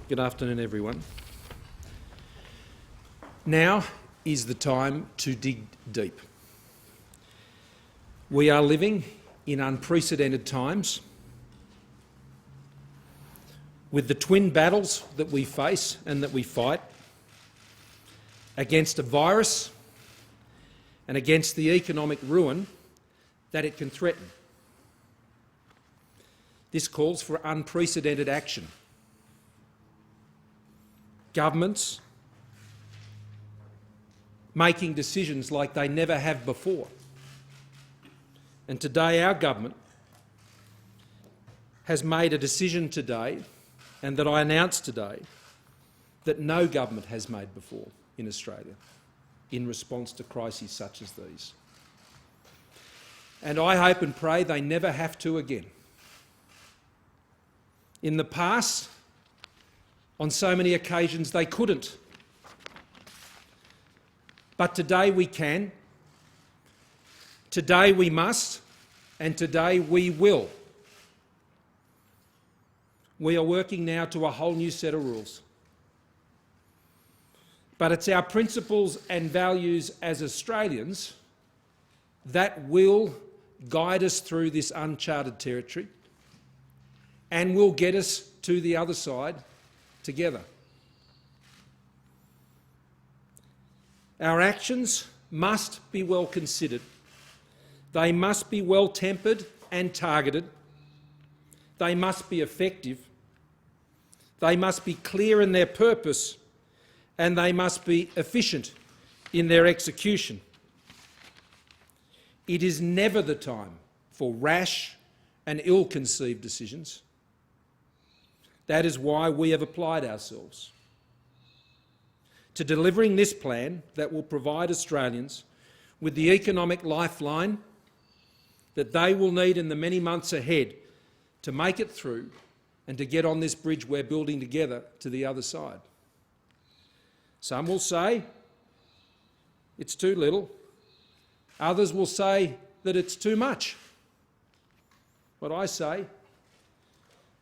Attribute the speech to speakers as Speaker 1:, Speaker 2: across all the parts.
Speaker 1: Good afternoon, everyone. Now is the time to dig deep. We are living in unprecedented times with the twin battles that we face and that we fight against a virus and against the economic ruin that it can threaten. This calls for unprecedented action. Governments making decisions like they never have before. And today our government has made a decision today, and that I announced today, that no government has made before in Australia in response to crises such as these. And I hope and pray they never have to again. In the past, on so many occasions they couldn't. But today we can, today we must, and today we will. We are working now to a whole new set of rules. But it's our principles and values as Australians that will guide us through this uncharted territory and will get us to the other side together. Our actions must be well considered. They must be well tempered and targeted. They must be effective. They must be clear in their purpose, and they must be efficient in their execution. It is never the time for rash and ill-conceived decisions. That is why we have applied ourselves to delivering this plan that will provide Australians with the economic lifeline that they will need in the many months ahead to make it through and to get on this bridge we're building together to the other side. Some will say it's too little. Others will say that it's too much. What I say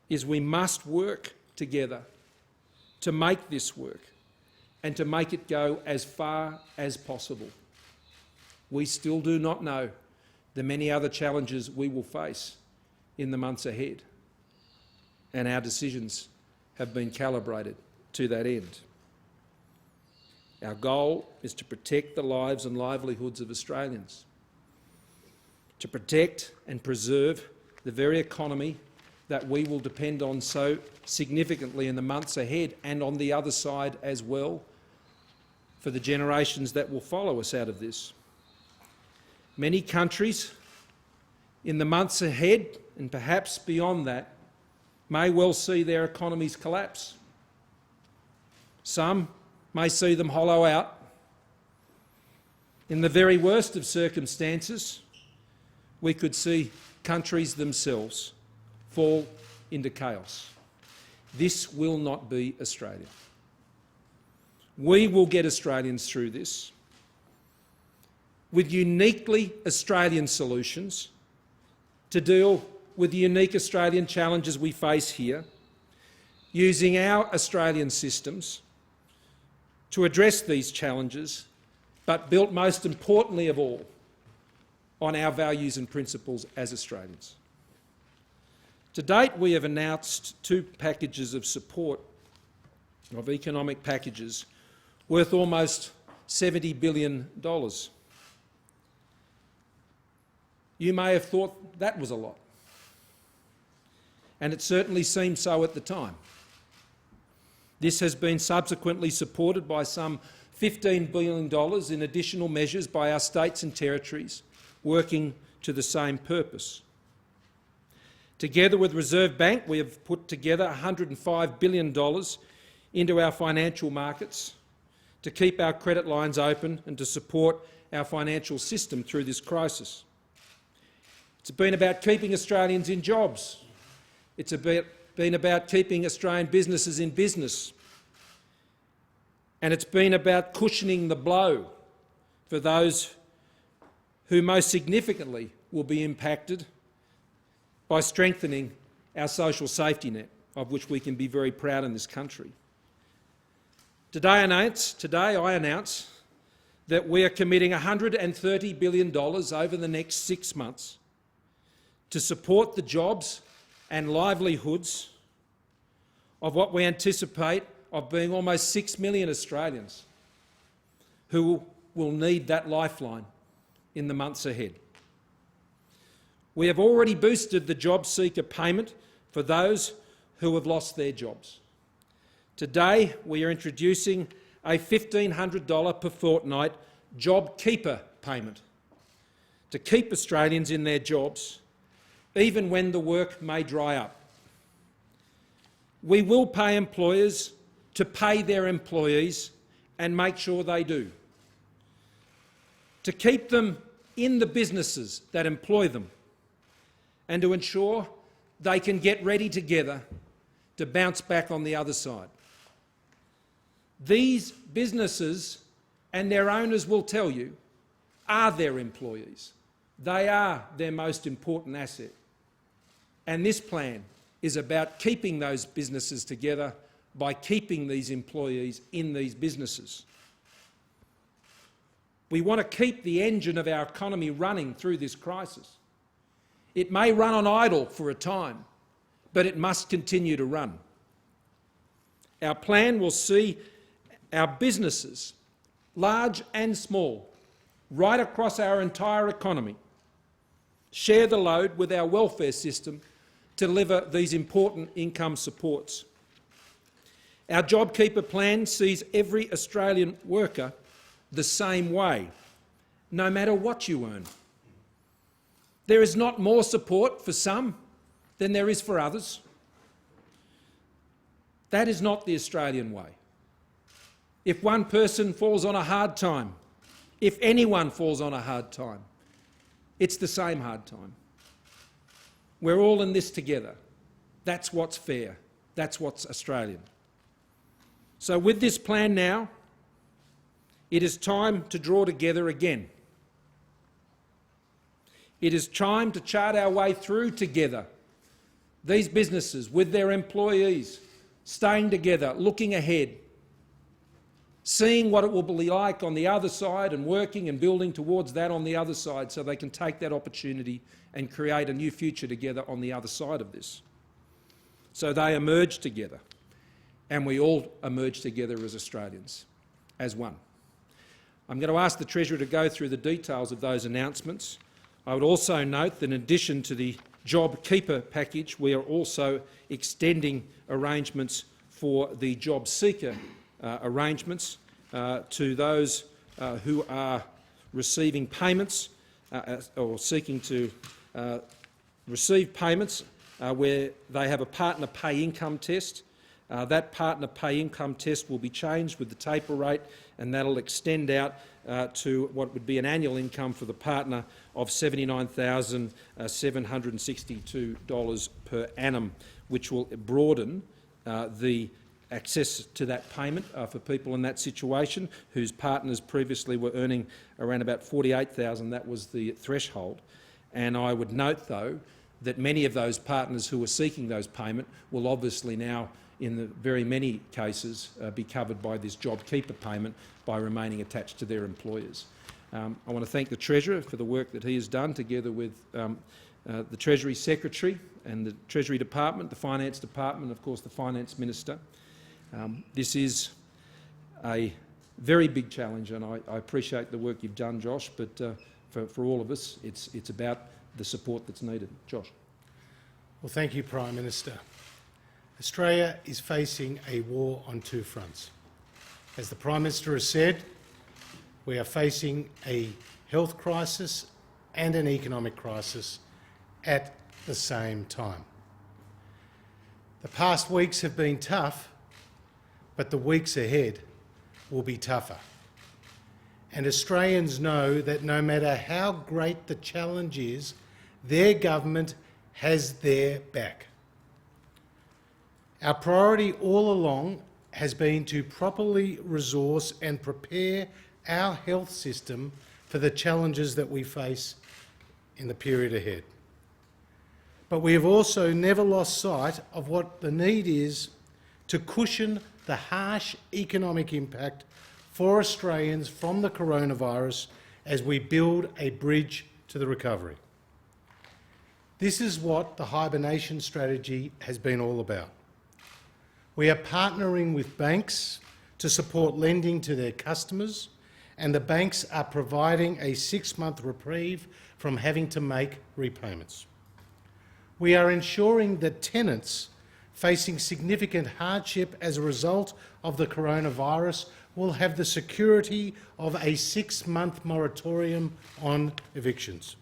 Speaker 1: is we must work together to make this work and to make it go as far as possible. We still do not know the many other challenges we will face in the months ahead, and our decisions have been calibrated to that end. Our goal is to protect the lives and livelihoods of Australians, to protect and preserve the very economy that we will depend on so significantly in the months ahead and on the other side as well for the generations that will follow us out of this. Many countries in the months ahead and perhaps beyond that may well see their economies collapse. Some may see them hollow out. In the very worst of circumstances, we could see countries themselves fall into chaos. This will not be Australia. We will get Australians through this with uniquely Australian solutions to deal with the unique Australian challenges we face here, using our Australian systems to address these challenges, but built most importantly of all on our values and principles as Australians. To date, we have announced 2 packages of support, of economic packages, worth almost $70 billion. You may have thought that was a lot, and it certainly seemed so at the time. This has been subsequently supported by some $15 billion in additional measures by our states and territories working to the same purpose. Together with Reserve Bank, we have put together $105 billion into our financial markets to keep our credit lines open and to support our financial system through this crisis. It's been about keeping Australians in jobs. It's been about keeping Australian businesses in business. And it's been about cushioning the blow for those who most significantly will be impacted by strengthening our social safety net of which we can be very proud in this country. Today I announce that we are committing $130 billion over the next 6 months to support the jobs and livelihoods of what we anticipate of being almost 6 million Australians who will need that lifeline in the months ahead. We have already boosted the job seeker payment for those who have lost their jobs. Today we are introducing a $1,500 per fortnight job keeper payment to keep Australians in their jobs even when the work may dry up. We will pay employers to pay their employees and make sure they do, to keep them in the businesses that employ them and to ensure they can get ready together to bounce back on the other side. These businesses and their owners will tell you are their employees. They are their most important asset. And this plan is about keeping those businesses together by keeping these employees in these businesses. We want to keep the engine of our economy running through this crisis. It may run on idle for a time, but it must continue to run. Our plan will see our businesses, large and small, right across our entire economy, share the load with our welfare system to deliver these important income supports. Our JobKeeper plan sees every Australian worker the same way, no matter what you earn. There is not more support for some than there is for others. That is not the Australian way. If one person falls on a hard time, if anyone falls on a hard time, it's the same hard time. We're all in this together. That's what's fair. That's what's Australian. So with this plan now, it is time to draw together again. It is time to chart our way through together. These businesses with their employees, staying together, looking ahead, seeing what it will be like on the other side and working and building towards that on the other side so they can take that opportunity and create a new future together on the other side of this. So they emerge together and we all emerge together as Australians, as one. I'm going to ask the Treasurer to go through the details of those announcements. I would also note that in addition to the JobKeeper package, we are also extending arrangements for the job seeker arrangements to those who are receiving payments or seeking to receive payments where they have a partner pay income test. That partner pay income test will be changed with the taper rate, and that'll extend out to what would be an annual income for the partner of $79,762 per annum, which will broaden the access to that payment for people in that situation whose partners previously were earning around about $48,000. That was the threshold. And I would note, though, that many of those partners who are seeking those payments will obviously now, in the very many cases, be covered by this JobKeeper payment by remaining attached to their employers. I want to thank the Treasurer for the work that he has done together with the Treasury Secretary and the Treasury Department, the Finance Department, and of course the Finance Minister. This is a very big challenge, and I appreciate the work you've done, Josh, but for all of us, it's about the support that's needed. Josh.
Speaker 2: Well, thank you, Prime Minister. Australia is facing a war on two fronts. As the Prime Minister has said, we are facing a health crisis and an economic crisis at the same time. The past weeks have been tough, but the weeks ahead will be tougher. And Australians know that no matter how great the challenge is, their government has their back. Our priority all along has been to properly resource and prepare our health system for the challenges that we face in the period ahead. But we have also never lost sight of what the need is to cushion the harsh economic impact for Australians from the coronavirus as we build a bridge to the recovery. This is what the hibernation strategy has been all about. We are partnering with banks to support lending to their customers, and the banks are providing a 6-month reprieve from having to make repayments. We are ensuring that tenants facing significant hardship as a result of the coronavirus will have the security of a 6-month moratorium on evictions.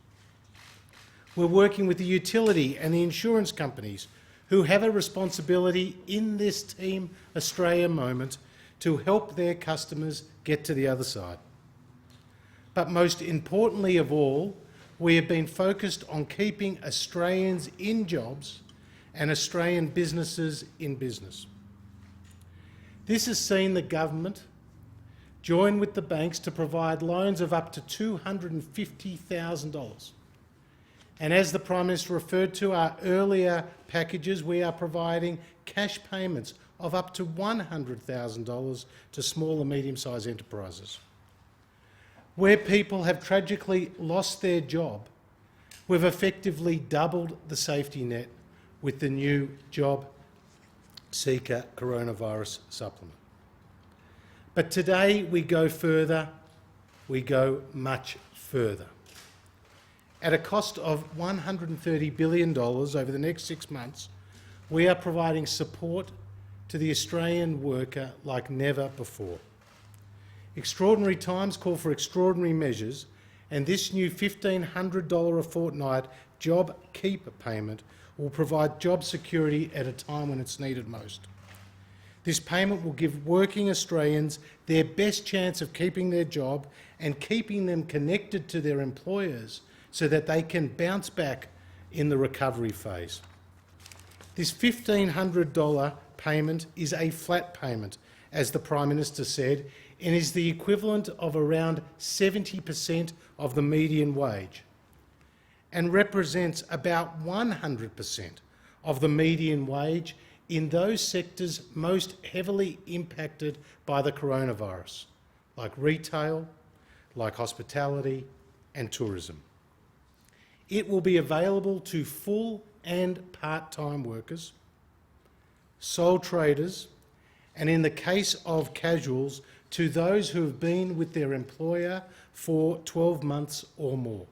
Speaker 2: We're working with the utility and the insurance companies who have a responsibility in this Team Australia moment to help their customers get to the other side. But most importantly of all, we have been focused on keeping Australians in jobs and Australian businesses in business. This has seen the government join with the banks to provide loans of up to $250,000. And as the Prime Minister referred to our earlier packages, we are providing cash payments of up to $100,000 to small and medium-sized enterprises. Where people have tragically lost their job, we've effectively doubled the safety net with the new Job Seeker Coronavirus Supplement. But today we go further, we go much further. At a cost of $130 billion over the next 6 months, we are providing support to the Australian worker like never before. Extraordinary times call for extraordinary measures, and this new $1,500 a fortnight job keep payment will provide job security at a time when it's needed most. This payment will give working Australians their best chance of keeping their job and keeping them connected to their employers so that they can bounce back in the recovery phase. This $1,500 payment is a flat payment, as the Prime Minister said, and is the equivalent of around 70% of the median wage, and represents about 100% of the median wage in those sectors most heavily impacted by the coronavirus, like retail, like hospitality and tourism. It will be available to full and part-time workers, sole traders, and in the case of casuals, to those who have been with their employer for 12 months or more.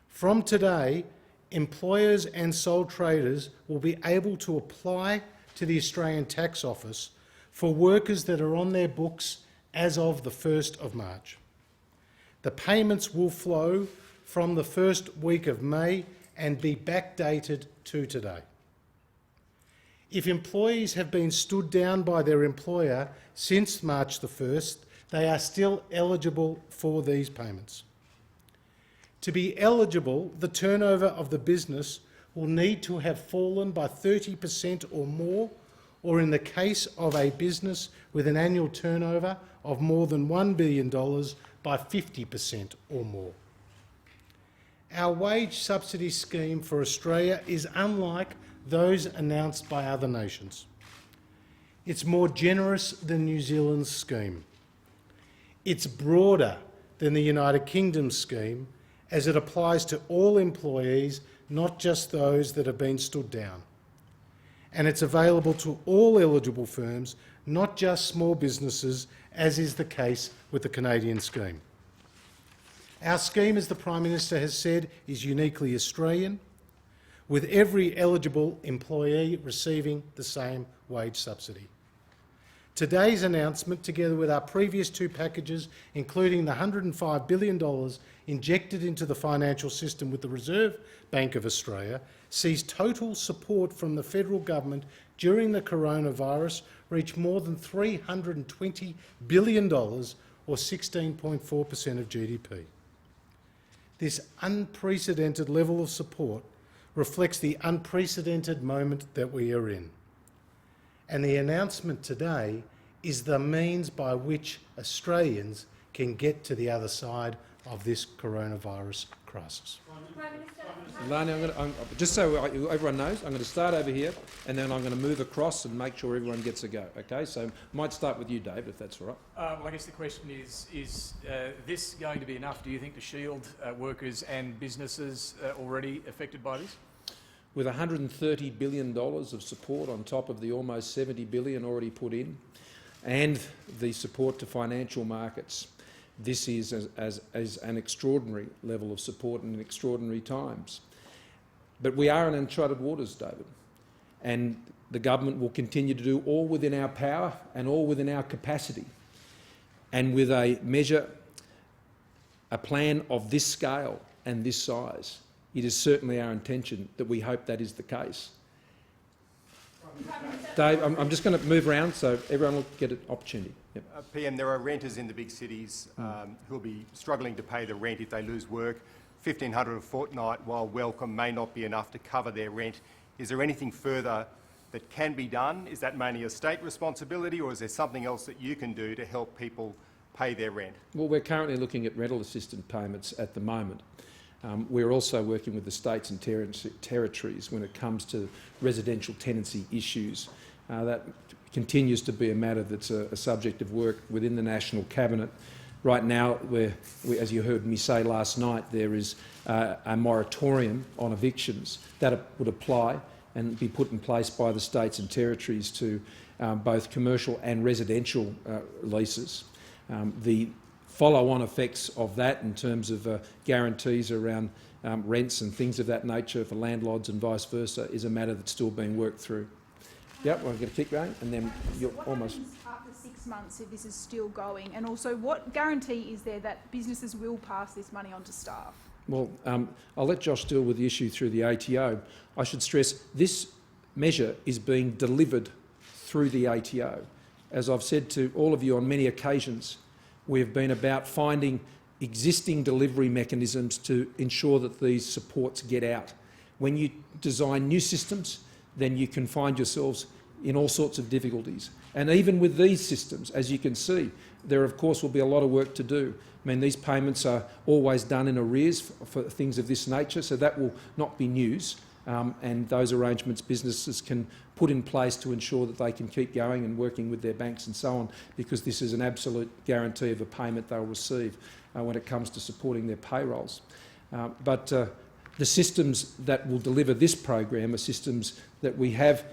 Speaker 2: From today, employers and sole traders will be able to apply to the Australian Tax Office for workers that are on their books as of the 1st of March. The payments will flow from the first week of May and be backdated to today. If employees have been stood down by their employer since March the 1st, they are still eligible for these payments. To be eligible, the turnover of the business will need to have fallen by 30% or more, or in the case of a business with an annual turnover of more than $1 billion, by 50% or more. Our wage subsidy scheme for Australia is unlike those announced by other nations. It's more generous than New Zealand's scheme. It's broader than the United Kingdom's scheme, as it applies to all employees, not just those that have been stood down. And it's available to all eligible firms, not just small businesses, as is the case with the Canadian scheme. Our scheme, as the Prime Minister has said, is uniquely Australian, with every eligible employee receiving the same wage subsidy. Today's announcement, together with our previous two packages, including the $105 billion injected into the financial system with the Reserve Bank of Australia, sees total support from the federal government during the coronavirus reach more than $320 billion, or 16.4% of GDP. This unprecedented level of support reflects the unprecedented moment that we are in. And the announcement today is the means by which Australians can get to the other side of this coronavirus crisis.
Speaker 1: Lani, just so everyone knows, I'm going to start over here and then I'm going to move across and make sure everyone gets a go. Okay, so might start with you, Dave, if that's all right.
Speaker 3: Well, I guess the question is this going to be enough, do you think, to shield workers and businesses already affected by this?
Speaker 1: With $130 billion of support on top of the almost $70 billion already put in, and the support to financial markets, this is as an extraordinary level of support in extraordinary times. But we are in uncharted waters, David, and the government will continue to do all within our power and all within our capacity. And with a plan of this scale and this size, it is certainly our intention that we hope that is the case. Dave, I'm just going to move around so everyone will get an opportunity. Yep.
Speaker 4: PM, there are renters in the big cities who will be struggling to pay the rent if they lose work. $1,500 a fortnight, while welcome, may not be enough to cover their rent. Is there anything further that can be done? Is that mainly a state responsibility, or is there something else that you can do to help people pay their rent?
Speaker 1: Well, we're currently looking at rental assistance payments at the moment. We're also working with the states and territories when it comes to residential tenancy issues. That continues to be a matter that's a subject of work within the National Cabinet. Right now, as you heard me say last night, there is a moratorium on evictions that would apply and be put in place by the states and territories to both commercial and residential leases. The follow-on effects of that in terms of guarantees around rents and things of that nature for landlords and vice versa is a matter that's still being worked through. Yep, we're going to keep going, and then you're almost...
Speaker 5: What happens after 6 months if this is still going? And also, what guarantee is there that businesses will pass this money on to staff?
Speaker 1: Well, I'll let Josh deal with the issue through the ATO. I should stress this measure is being delivered through the ATO. As I've said to all of you on many occasions, we have been about finding existing delivery mechanisms to ensure that these supports get out. When you design new systems, then you can find yourselves in all sorts of difficulties. And even with these systems, as you can see, there of course will be a lot of work to do. I mean, these payments are always done in arrears for things of this nature, so that will not be news. And those arrangements businesses can put in place to ensure that they can keep going and working with their banks and so on, because this is an absolute guarantee of a payment they'll receive when it comes to supporting their payrolls. But the systems that will deliver this program are systems that we have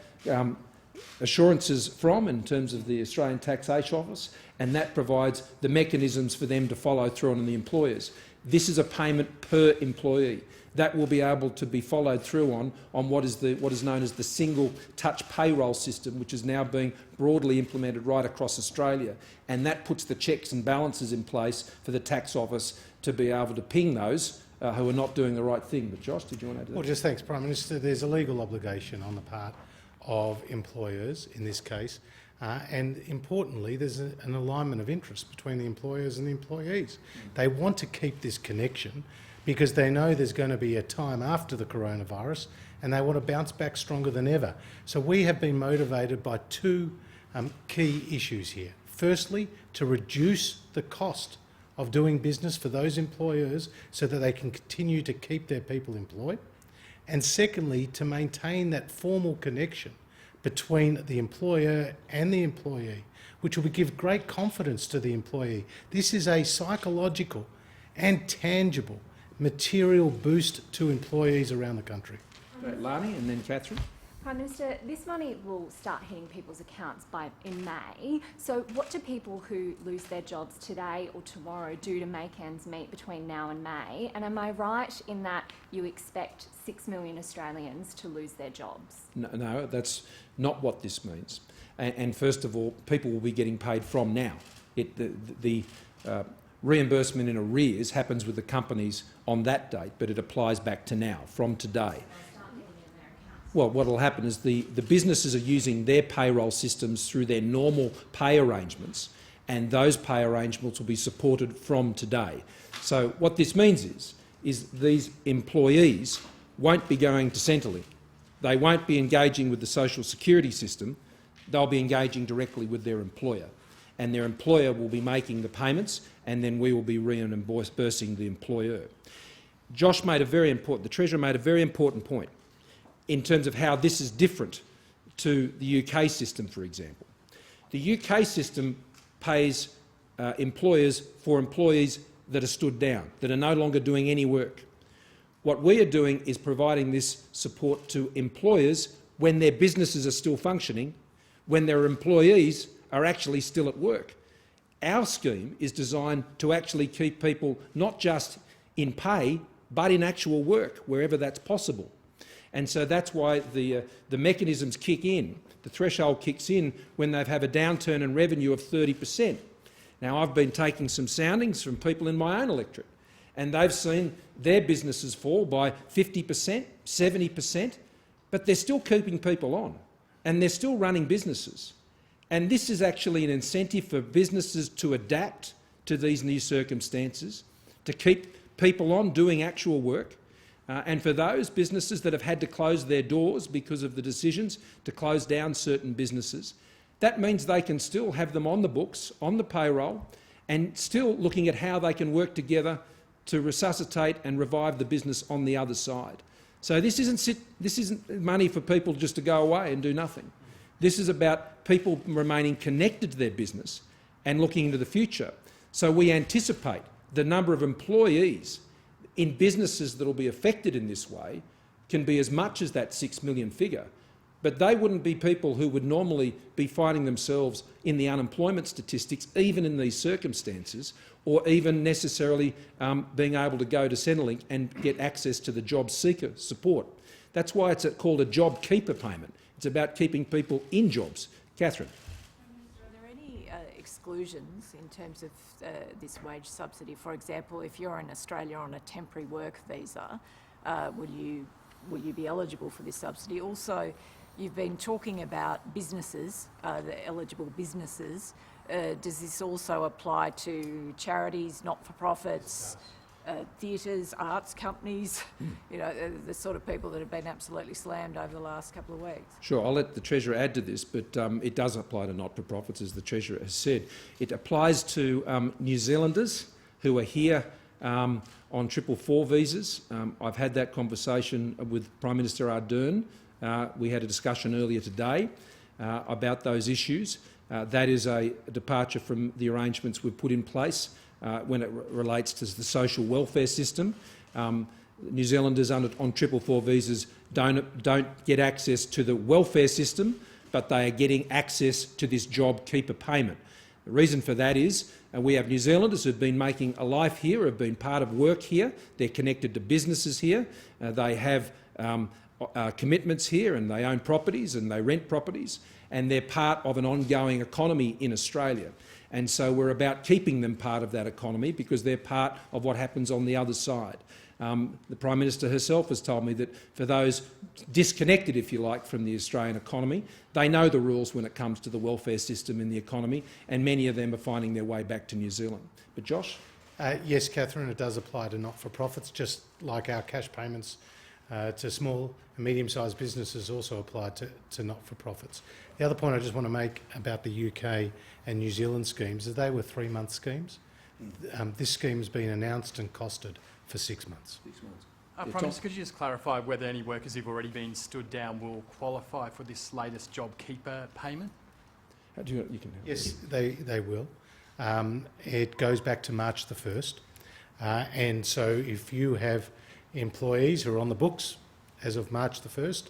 Speaker 1: assurances from in terms of the Australian Taxation Office, and that provides the mechanisms for them to follow through on the employers. This is a payment per employee. That will be able to be followed through on what is known as the single touch payroll system, which is now being broadly implemented right across Australia. And that puts the checks and balances in place for the tax office to be able to ping those who are not doing the right thing. But Josh, did you want to add to that?
Speaker 2: Well, just thanks, Prime Minister. There's a legal obligation on the part of employers in this case, and importantly, there's an alignment of interest between the employers and the employees. They want to keep this connection because they know there's going to be a time after the coronavirus and they want to bounce back stronger than ever. So we have been motivated by two key issues here. Firstly, to reduce the cost of doing business for those employers so that they can continue to keep their people employed. And secondly, to maintain that formal connection between the employer and the employee, which will give great confidence to the employee. This is a psychological and tangible material boost to employees around the country.
Speaker 1: Lani and then Catherine.
Speaker 6: Prime Minister, this money will start hitting people's accounts in May. So what do people who lose their jobs today or tomorrow do to make ends meet between now and May? And am I right in that you expect 6 million Australians to lose their jobs?
Speaker 1: No, that's not what this means. And first of all, people will be getting paid from now. The reimbursement in arrears happens with the companies on that date, but it applies back to now, from today. Well, what will happen is the businesses are using their payroll systems through their normal pay arrangements, and those pay arrangements will be supported from today. So what this means is these employees won't be going to Centrelink. They won't be engaging with the social security system. They'll be engaging directly with their employer. and their employer will be making the payments, and then we will be reimbursing the employer. Josh made the Treasurer made a very important point in terms of how this is different to the UK system, for example. The UK system pays employers for employees that are stood down, that are no longer doing any work. What we are doing is providing this support to employers when their businesses are still functioning, when their employees are actually still at work. Our scheme is designed to actually keep people not just in pay, but in actual work, wherever that's possible. And so that's why the mechanisms kick in, the threshold kicks in when they have a downturn in revenue of 30%. Now, I've been taking some soundings from people in my own electorate, and they've seen their businesses fall by 50%, 70%, but they're still keeping people on, and they're still running businesses. And this is actually an incentive for businesses to adapt to these new circumstances, to keep people on doing actual work, and for those businesses that have had to close their doors because of the decisions to close down certain businesses, that means they can still have them on the books, on the payroll, and still looking at how they can work together to resuscitate and revive the business on the other side. So this isn't money for people just to go away and do nothing. This is about people remaining connected to their business and looking into the future. So we anticipate the number of employees in businesses that will be affected in this way can be as much as that 6 million figure. But they wouldn't be people who would normally be finding themselves in the unemployment statistics, even in these circumstances, or even necessarily being able to go to Centrelink and get access to the job seeker support. That's why it's called a job keeper payment. It's about keeping people in jobs. Catherine.
Speaker 7: Are there any exclusions in terms of this wage subsidy? For example, if you're in Australia on a temporary work visa, will you be eligible for this subsidy? Also, you've been talking about businesses, the eligible businesses. Does this also apply to charities, not-for-profits, theatres, arts companies, you know, the sort of people that have been absolutely slammed over the last couple of weeks?
Speaker 1: Sure, I'll let the Treasurer add to this, but it does apply to not-for-profits, as the Treasurer has said. It applies to New Zealanders who are here on 444 visas. I've had that conversation with Prime Minister Ardern. We had a discussion earlier today about those issues. That is a departure from the arrangements we've put in place when it relates to the social welfare system. New Zealanders on 444 visas don't get access to the welfare system, but they are getting access to this job keeper payment. The reason for that is we have New Zealanders who've been making a life here, have been part of work here, they're connected to businesses here, they have commitments here, and they own properties and they rent properties, and they're part of an ongoing economy in Australia. And so we're about keeping them part of that economy because they're part of what happens on the other side. The Prime Minister herself has told me that for those disconnected, if you like, from the Australian economy, they know the rules when it comes to the welfare system in the economy, and many of them are finding their way back to New Zealand. But Josh?
Speaker 2: Yes, Catherine, it does apply to not-for-profits, just like our cash payments to small and medium-sized businesses also apply to not-for-profits. The other point I just want to make about the UK and New Zealand schemes is they were 3-month schemes. This scheme has been announced and costed for 6 months. 6 months.
Speaker 8: Prime Minister, could you just clarify whether any workers who've already been stood down will qualify for this latest JobKeeper payment?
Speaker 1: You can
Speaker 2: yes, they will. It goes back to March the 1st. And so if you have employees who are on the books as of March the 1st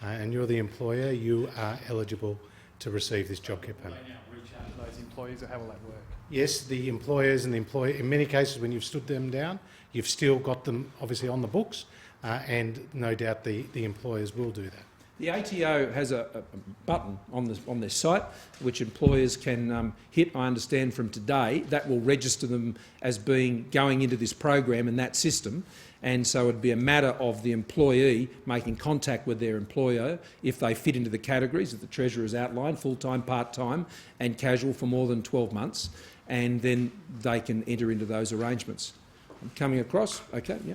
Speaker 2: and you're the employer, you are eligible to receive this JobKeeper payment.
Speaker 8: Will they now reach out to those employees, or how will that work?
Speaker 2: Yes, the employers and the employee, in many cases when you've stood them down, you've still got them obviously on the books, and no doubt the employers will do that.
Speaker 1: The ATO has a button on their site which employers can hit, I understand from today, that will register them as going into this program and that system. And so it'd be a matter of the employee making contact with their employer if they fit into the categories that the Treasurer has outlined, full-time, part-time and casual for more than 12 months, and then they can enter into those arrangements. I'm coming across. Okay, yeah.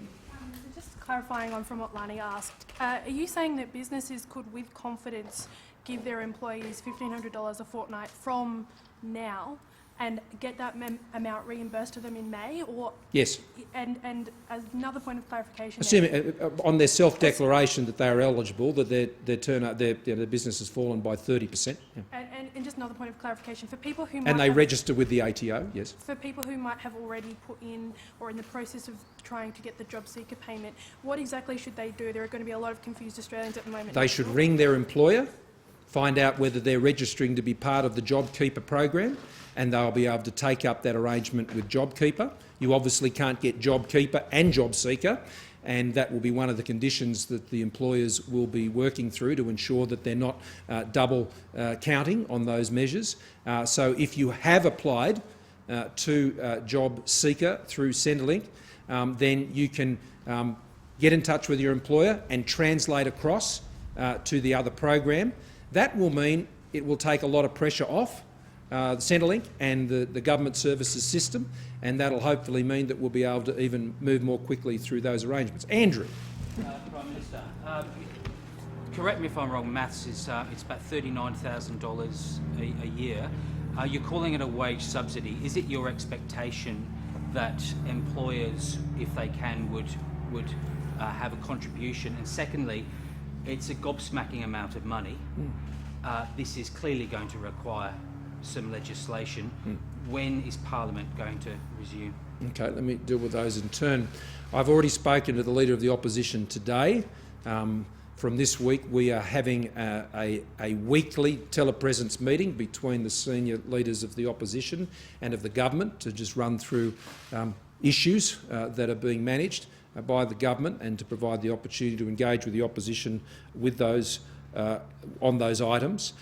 Speaker 9: Just clarifying on from what Lani asked, are you saying that businesses could, with confidence, give their employees $1,500 a fortnight from now, and get that amount reimbursed to them in May? Or
Speaker 1: Yes.
Speaker 9: and as another point of clarification,
Speaker 1: Assuming on their self-declaration that they are eligible, that their business has fallen by 30%. Yeah.
Speaker 9: and just another point of clarification for people who
Speaker 1: And they register with the ATO, yes.
Speaker 9: For people who might have already put in or in the process of trying to get the job seeker payment, what exactly should they do? There are going to be a lot of confused Australians at the moment.
Speaker 1: They should ring their employer, find out whether they're registering to be part of the JobKeeper program, and they'll be able to take up that arrangement with JobKeeper. You obviously can't get JobKeeper and JobSeeker, and that will be one of the conditions that the employers will be working through to ensure that they're not double counting on those measures. So if you have applied to JobSeeker through Centrelink, then you can get in touch with your employer and translate across to the other program. That will mean it will take a lot of pressure off Centrelink and the government services system, and that'll hopefully mean that we'll be able to even move more quickly through those arrangements. Andrew.
Speaker 10: Prime Minister, correct me if I'm wrong, maths is it's about $39,000 a year. You're calling it a wage subsidy. Is it your expectation that employers, if they can, would have a contribution? And secondly, it's a gobsmacking amount of money. This is clearly going to require some legislation. When is Parliament going to resume?
Speaker 1: Okay, let me deal with those in turn. I've already spoken to the Leader of the Opposition today. From this week, we are having a weekly telepresence meeting between the senior leaders of the opposition and of the government to just run through issues that are being managed by the government and to provide the opportunity to engage with the opposition with those on those items.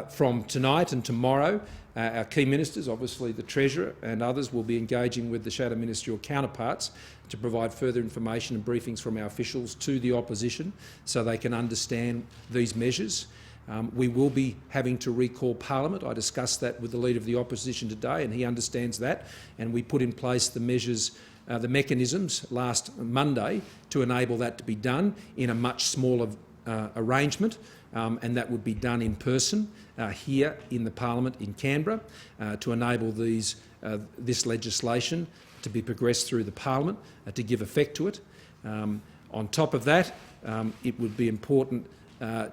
Speaker 1: From tonight and tomorrow, our key ministers, obviously the Treasurer and others, will be engaging with the shadow ministerial counterparts to provide further information and briefings from our officials to the opposition so they can understand these measures. We will be having to recall Parliament. I discussed that with the Leader of the Opposition today and he understands that, and we put in place the measures, the mechanisms last Monday to enable that to be done in a much smaller arrangement, and that would be done in person here in the Parliament in Canberra to enable this legislation to be progressed through the Parliament to give effect to it. On top of that, it would be important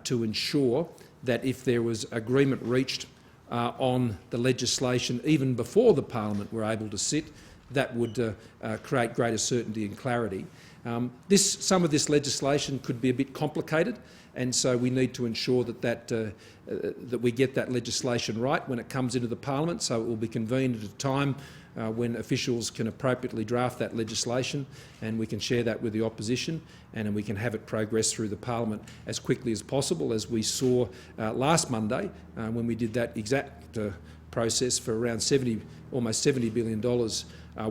Speaker 1: to ensure that if there was agreement reached on the legislation even before the Parliament were able to sit, that would create greater certainty and clarity. Some of this legislation could be a bit complicated, and so we need to ensure that we get that legislation right when it comes into the Parliament. So it will be convened at a time when officials can appropriately draft that legislation, and we can share that with the opposition, and we can have it progress through the Parliament as quickly as possible, as we saw last Monday when we did that exact process for around almost $70 billion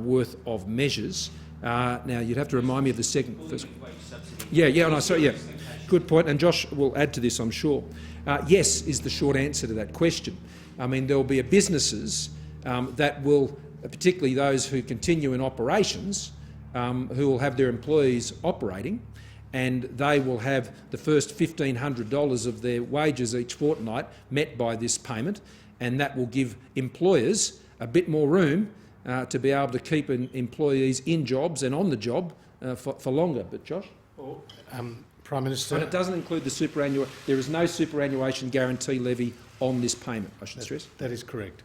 Speaker 1: worth of measures. Now, you'd have to remind me of the second. Good point, and Josh will add to this, I'm sure. Yes is the short answer to that question. I mean, there will be businesses that will, particularly those who continue in operations, who will have their employees operating, and they will have the first $1,500 of their wages each fortnight met by this payment, and that will give employers a bit more room to be able to keep employees in jobs and on the job for longer. But Josh?
Speaker 2: Prime Minister.
Speaker 1: But it doesn't include the superannuation. There is no superannuation guarantee levy on this payment, I should stress.
Speaker 2: That is correct.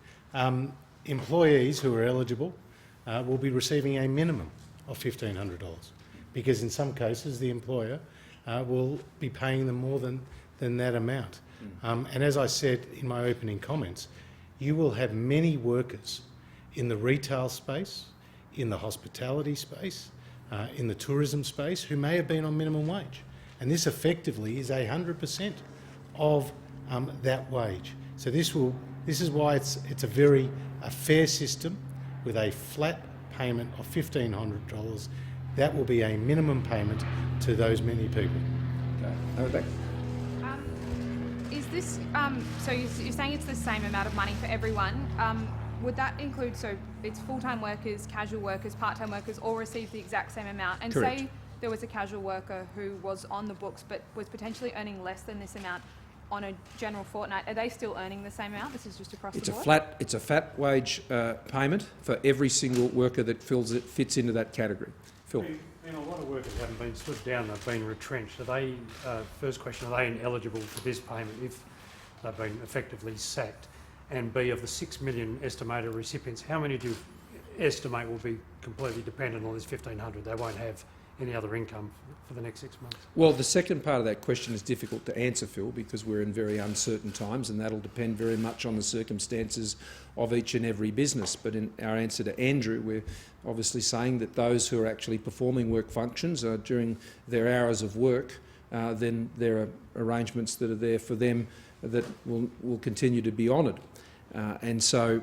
Speaker 2: Employees who are eligible will be receiving a minimum of $1,500 because in some cases the employer will be paying them more than that amount. And as I said in my opening comments, you will have many workers in the retail space, in the hospitality space, in the tourism space who may have been on minimum wage. And this effectively is 100% of that wage. So this is why it's a very fair system with a flat payment of $1,500. That will be a minimum payment to those many people.
Speaker 1: Okay.
Speaker 5: Is this, so you're saying it's the same amount of money for everyone. Would that include, so it's full-time workers, casual workers, part-time workers all receive the exact same amount? And
Speaker 1: Correct.
Speaker 5: Say there was a casual worker who was on the books but was potentially earning less than this amount, on a general fortnight, are they still earning the same amount? This is just across the board?
Speaker 1: It's a flat wage payment for every single worker that fits into that category. Phil.
Speaker 11: And a lot of workers haven't been stood down, they've been retrenched. Are they, first question, are they ineligible for this payment if they've been effectively sacked? And B, of the 6 million estimated recipients, how many do you estimate will be completely dependent on this 1,500? They won't have any other income for the next 6 months.
Speaker 1: Well, the second part of that question is difficult to answer, Phil, because we're in very uncertain times, and that'll depend very much on the circumstances of each and every business. But in our answer to Andrew, we're obviously saying that those who are actually performing work functions during their hours of work, then there are arrangements that are there for them that will continue to be honoured. And so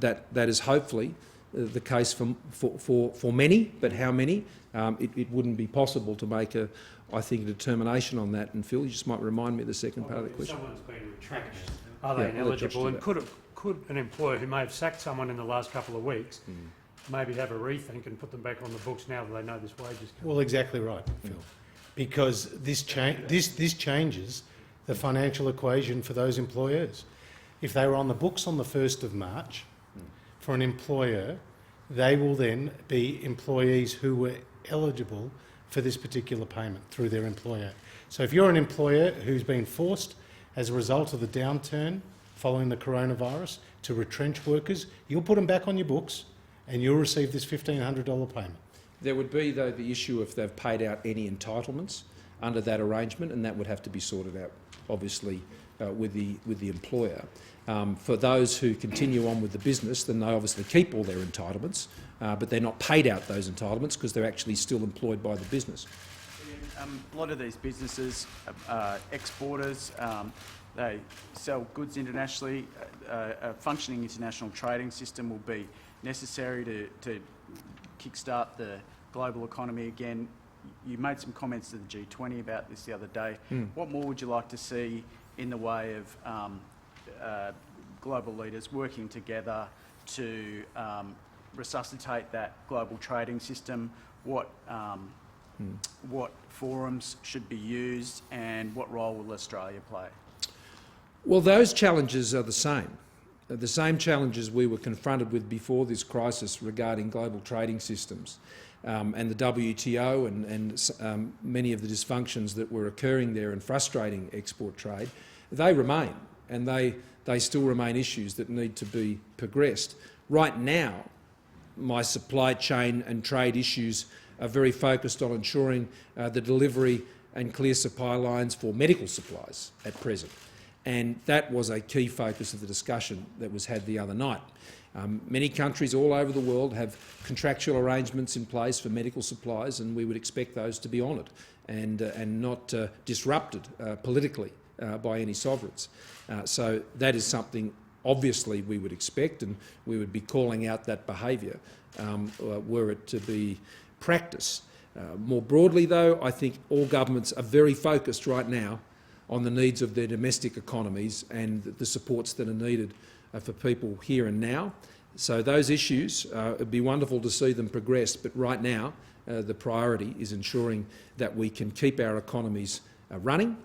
Speaker 1: that is hopefully the case for many, but how many? It wouldn't be possible to make a determination on that. And Phil, you just might remind me of the second part of the question.
Speaker 11: If someone's been retrenched, are they ineligible? And could an employer who may have sacked someone in the last couple of weeks maybe have a rethink and put them back on the books now that they know this wage is coming?
Speaker 2: Well, exactly right, Phil. Because this changes the financial equation for those employers. If they were on the books on the 1st of March, for an employer, they will then be employees who were eligible for this particular payment through their employer. So if you're an employer who's been forced as a result of the downturn following the coronavirus to retrench workers, you'll put them back on your books and you'll receive this $1,500 payment.
Speaker 1: There would be, though, the issue if they've paid out any entitlements under that arrangement, and that would have to be sorted out, obviously, with the employer. For those who continue on with the business, then they obviously keep all their entitlements, but they're not paid out those entitlements because they're actually still employed by the business.
Speaker 12: A lot of these businesses, exporters, they sell goods internationally. A functioning international trading system will be necessary to kickstart the global economy again. You made some comments to the G20 about this the other day. What more would you like to see in the way of global leaders working together to resuscitate that global trading system? What forums should be used, and what role will Australia play?
Speaker 1: Well, those challenges are the same challenges we were confronted with before this crisis regarding global trading systems and the WTO and many of the dysfunctions that were occurring there and frustrating export trade. They remain, and they still remain issues that need to be progressed. Right now, my supply chain and trade issues are very focused on ensuring the delivery and clear supply lines for medical supplies at present. And that was a key focus of the discussion that was had the other night. Many countries all over the world have contractual arrangements in place for medical supplies, and we would expect those to be honoured and not disrupted politically by any sovereigns. So that is something obviously we would expect, and we would be calling out that behaviour were it to be practice. More broadly, though, I think all governments are very focused right now on the needs of their domestic economies and the supports that are needed for people here and now. So those issues, it'd be wonderful to see them progress, but right now the priority is ensuring that we can keep our economies running,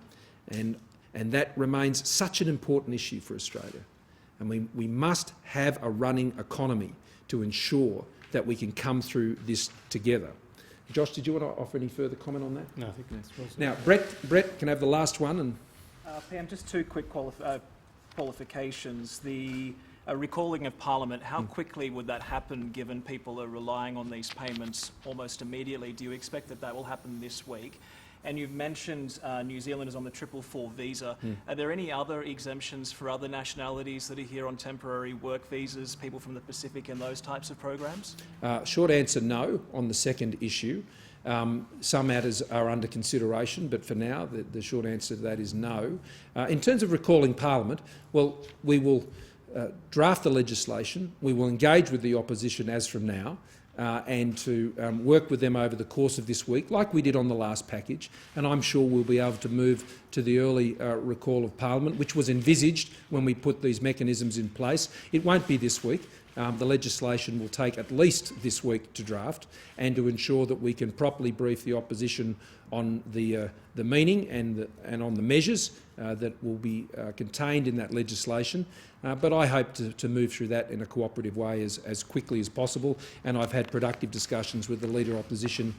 Speaker 1: and that remains such an important issue for Australia. And we must have a running economy to ensure that we can come through this together. Josh, did you want to offer any further comment on that?
Speaker 2: No, I think that's well said.
Speaker 1: Now, Brett can have the last one. And
Speaker 13: Pam, just two quick qualifications. The recalling of Parliament, how quickly would that happen given people are relying on these payments almost immediately? Do you expect that will happen this week? And you've mentioned New Zealanders on the 444 visa. Are there any other exemptions for other nationalities that are here on temporary work visas, people from the Pacific and those types of programs?
Speaker 1: Short answer, no, on the second issue. Some matters are under consideration, but for now the short answer to that is no. In terms of recalling Parliament, well, we will draft the legislation, we will engage with the opposition as from now, and to work with them over the course of this week, like we did on the last package, and I'm sure we'll be able to move to the early recall of Parliament, which was envisaged when we put these mechanisms in place. It won't be this week, the legislation will take at least this week to draft, and to ensure that we can properly brief the opposition on the meaning and on the measures that will be contained in that legislation. But I hope to move through that in a cooperative way as quickly as possible, and I've had productive discussions with the Leader Opposition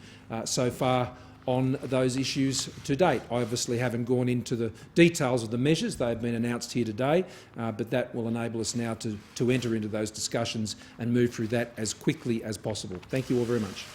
Speaker 1: so far on those issues to date. I obviously haven't gone into the details of the measures. They've been announced here today, but that will enable us now to enter into those discussions and move through that as quickly as possible. Thank you all very much.